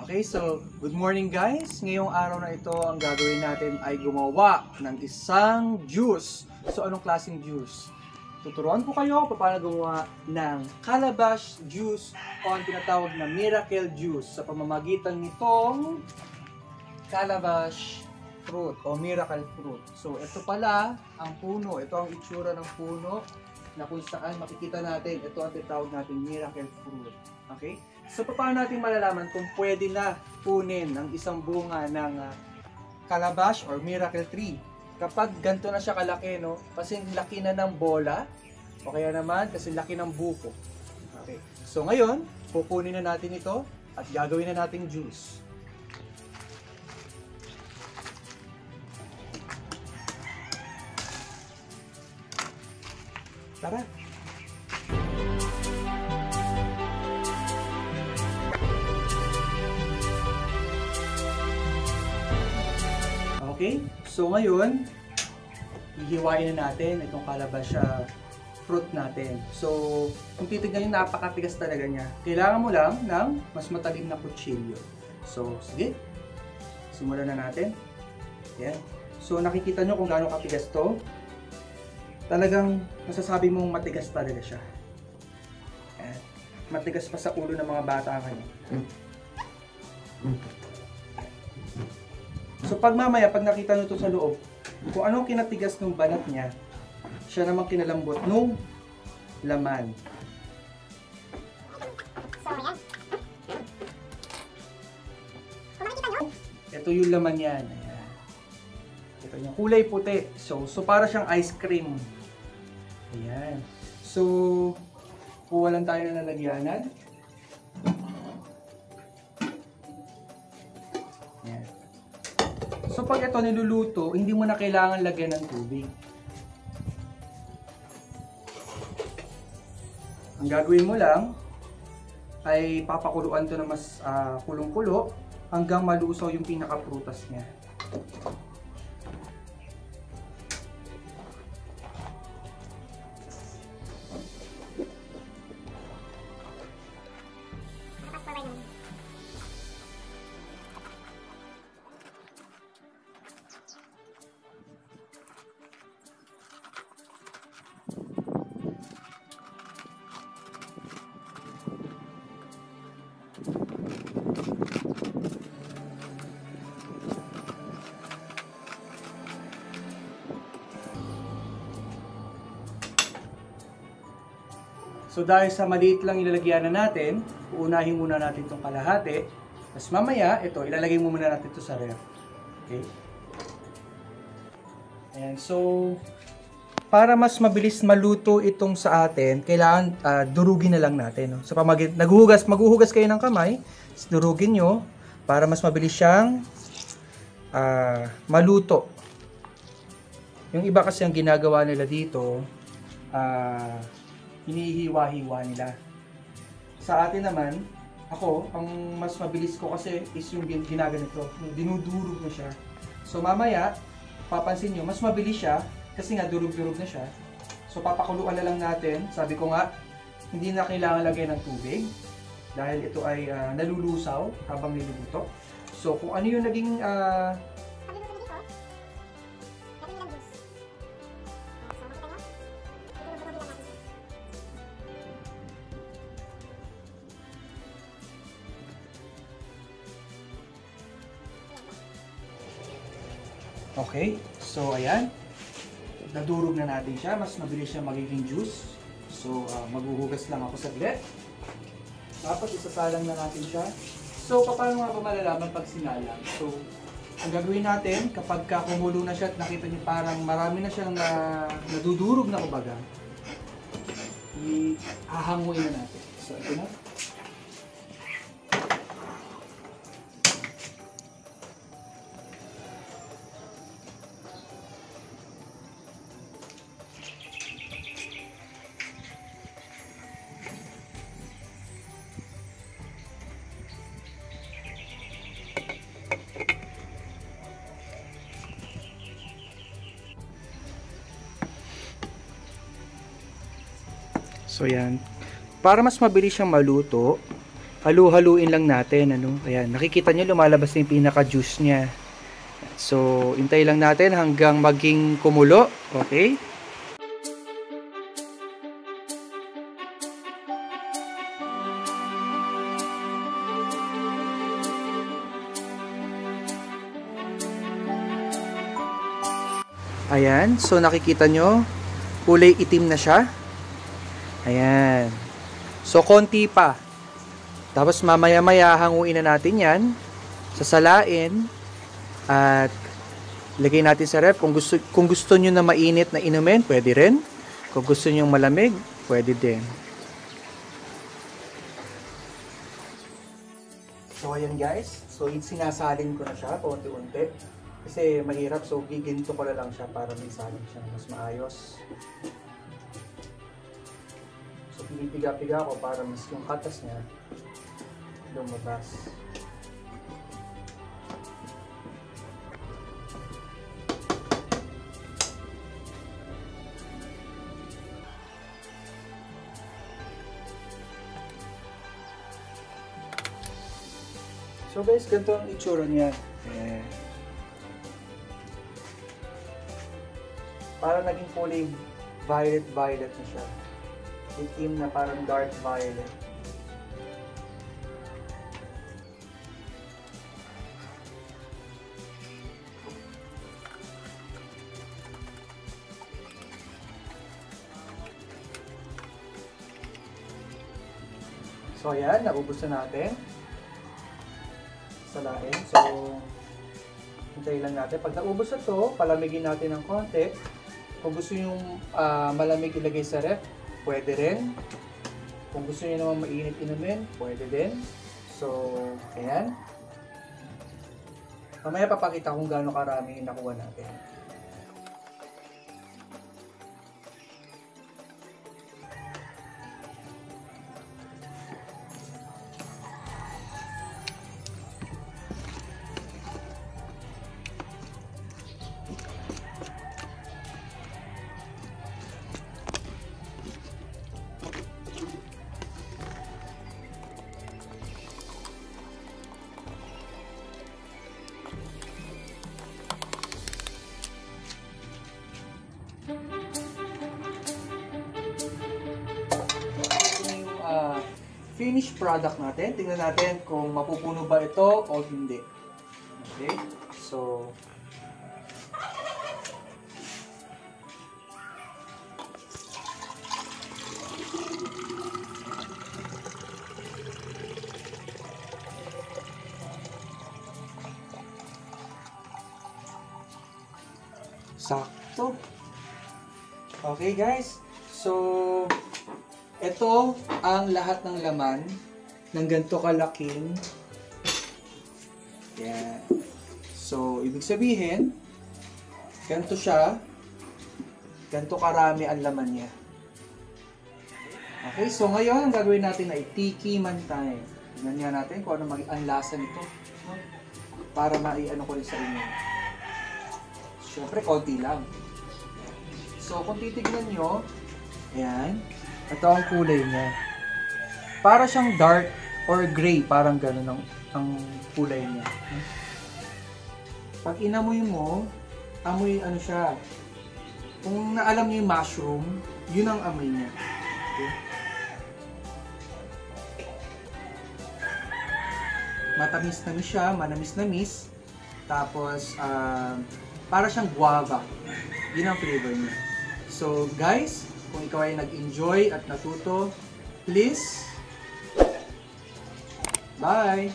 Okay, so good morning guys. Ngayong araw na ito, ang gagawin natin ay gumawa ng isang juice. So anong klaseng juice? Tuturuan ko kayo paano gumawa ng calabash juice o ang tinatawag na miracle juice sa pamamagitan nitong calabash fruit o miracle fruit. So ito pala ang puno, ito ang itsura ng puno na kung saan makikita natin, ito ang tinatawag natin miracle fruit. Okay? So, paano natin malalaman kung pwede na kunin ang isang bunga ng calabash or miracle tree? Kapag ganito na siya kalaki, no? Kasi laki na ng bola, o kaya naman kasi laki ng buko. Okay. So, ngayon, kukunin na natin ito at gagawin na natin juice. Tara! Okay, so ngayon, hihiwain na natin itong calabash fruit natin. So, kung titignan nyo, napakatigas talaga niya. Kailangan mo lang ng mas matalim na kutsilyo. So, sige, simulan na natin. Yan. So, nakikita nyo kung gaano katigas to. Talagang masasabi mong matigas talaga siya. Yan. Matigas pa sa ulo ng mga bata ngayon. So pag mamaya, pag nakita nyo ito sa loob, kung anong kinatigas ng balat niya, siya namang kinalambot nung laman. Ito yung laman yan. Ayan. Ito yung kulay puti. So para siyang ice cream. Ayan. So, kuha lang tayo na lalagyanan. So pag ito niluluto, hindi mo na kailangan lagyan ng tubig. Ang gagawin mo lang ay papakuluan to na mas kulong-kulo hanggang malusaw yung pinaka-prutas niya. So dahil sa maliit lang ilalagyan na natin, uunahin muna natin itong kalahati. Tapos mamaya, ito, ilalagay muna natin ito sa ref. Okay? Ayan, so para mas mabilis maluto itong sa atin, kailangan durugin na lang natin. No? So maghuhugas kayo ng kamay, durugin nyo para mas mabilis siyang maluto. Yung iba kasi ang ginagawa nila dito, hinihiwa-hiwa nila. Sa atin naman, ako, ang mas mabilis ko kasi is yung ginaganito. Dinudurog na siya. So mamaya, papansin nyo, mas mabilis siya kasi nga durog-durog na siya. So papakuluan na lang natin. Sabi ko nga, hindi na kailangan lagyan ng tubig dahil ito ay nalulusaw habang niluluto. So kung ano yung naging okay, so ayan, nadurog na natin siya, mas mabilis siya magiging juice. So maghuhugas lang ako saglit. Tapos isasalang na natin siya. So paano nga ba malalaman pag sinalang? So ang gagawin natin, kapag kumulo na siya at nakita niyo parang marami na siyang nadudurog na kumbaga, ihahanguin na natin. So ito na. So yan. Para mas mabilis siyang maluto, halu-haluin lang natin, ano. Ayan, nakikita nyo lumalabas na yung pinaka-juice niya. So, hintay lang natin hanggang maging kumulo. Okay? Ayan, so nakikita nyo, kulay itim na siya. Ayan. So, konti pa. Tapos mamaya-maya hanguin na natin yan, sasalain, at lagay natin sa ref. Kung gusto nyo na mainit na inumin, pwede rin. Kung gusto nyo malamig, pwede din. So, ayan guys. So, sinasalin ko na siya, paunti-unti. Kasi mahirap, so giginto ko na lang siya para may salin siya mas maayos. So pinipiga-piga ko para mas yung katas niya lumabas. So guys, ganito ang itsura niya. Para naging kulay violet na siya. Itim na parang dark violet. So ayan, naubos na natin. Salain. So, hintayin lang natin. Pag naubos na ito, palamigin natin ng konti. Kung gusto nyo malamig ilagay sa ref, pwede rin. Kung gusto nyo naman mainit inumin, pwede din. So, ayan. Mamaya papakita kung gaano karami yung nakuha natin. Finished product natin. Tingnan natin kung mapupuno ba ito o hindi. Okay? So, sakto. Okay guys. So, ito ang lahat ng laman ng ganito kalaking. Yan. So, ibig sabihin, ganito siya, ganito karami ang laman niya. Okay, so ngayon, ang gagawin natin ay tiki mantai. Tignan nga natin kung ano ang lasa nito. No? Para maiano ko rin sa inyo. Siyempre, konti lang. So, kung titignan nyo, ayan, ito ang kulay niya. Para siyang dark or gray, parang gano'n ang kulay niya. Pag inamoy mo, amoy ano siya. Kung naalam niyo yung mushroom, yun ang amoy niya. Okay? Matamis-tamis siya, manamis-namis. Tapos, para siyang guava. Yun ang flavor niya. So, guys, kung ikaw ay nag-enjoy at natuto, please, bye!